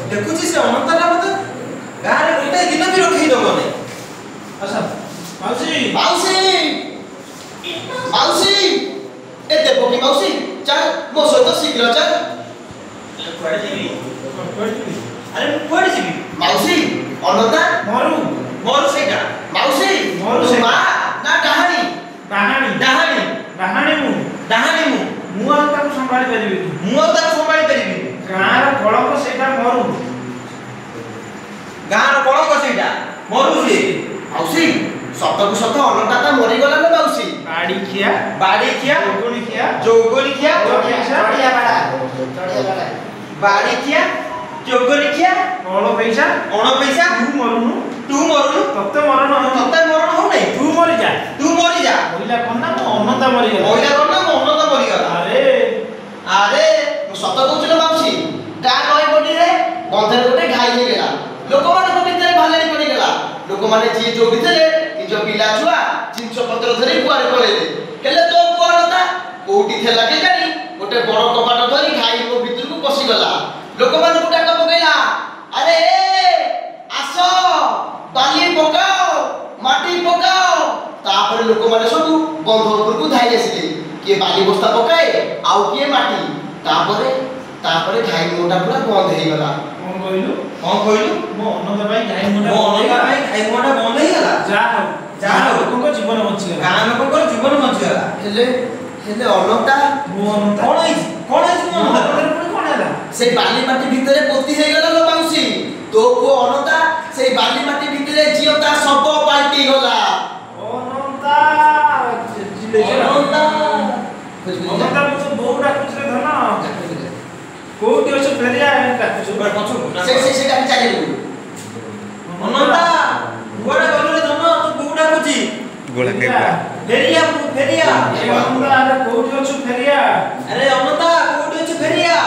देखुची से अनंतरा मते गारे गोटे दिन भी रखी दबने अच्छा माउसी माउसी ए देबो की माउसी चल मो सहित शीघ्र चल कुआडे जीवी अरे कुआडे जीवी माउसी अनंता मोरू सेटा माउसी मोरू से मां ना डहाणी मु ताको संभाली परिबी मु ताको संभाली परिबी गाँर कलक सेटा मरु गाँर कलक सेटा मरु से माउसी सतकु सत अनंता मरी गला न माउसी बाड़ी खिया जोगणी खिया चढ़िया बाड़ा बाड़ी खिया जोगणी खिया अण पैसा तू मरुनु तत्ते मरण हो नहीं तू मरी जा ओइला कोना मो अनंता मरी गला अनंता मरी गला अरे सत कहू माउसी गाँ नई पटी रे बंधर गोटे घाई हो गला लोक मान भितर भाले पड़ी गला लोक माने जी जो भितर निज पिला छुआ जिनस पत्र धरी कुआरे पळेले हेले तो कुआरता कोठी थेला के जानी गोटे बड़ कपाट धरी घाई को भितर को पसी गला लोक मान को डाका पकेला अरे आसो बाली पकाओ माटी पकाओ तापर लोक माने सब बंध ऊपर को धाई आसिले के बाली बस्ता पकाए आउ के माटी तापरे घाई मोटा पूरा बंद हे गला कौन कहलु मो अनंता भाई घाई मोटा बंद हे गला जा लोक को जीवन बंची गला गाँ लोक को जीवन बंची गला हेले अनंता मो अनंता कोन है कोन हैला से बाली माटी भितरे पोती हे गला लो माउसी तो को अनंता से बाली माटी भितरे जियता सब पाल्टी गला अनंता तो बहुत डाकुछ रे धन कोठी अछि फेरिया डाकुछ से डाक चाले अनंता गोड़ा गलो रे धन तू गोड़ा कुची गोड़ा के फेरिया ए अनंता कोठी अछि फेरिया अरे अनंता कोठी अछि फेरिया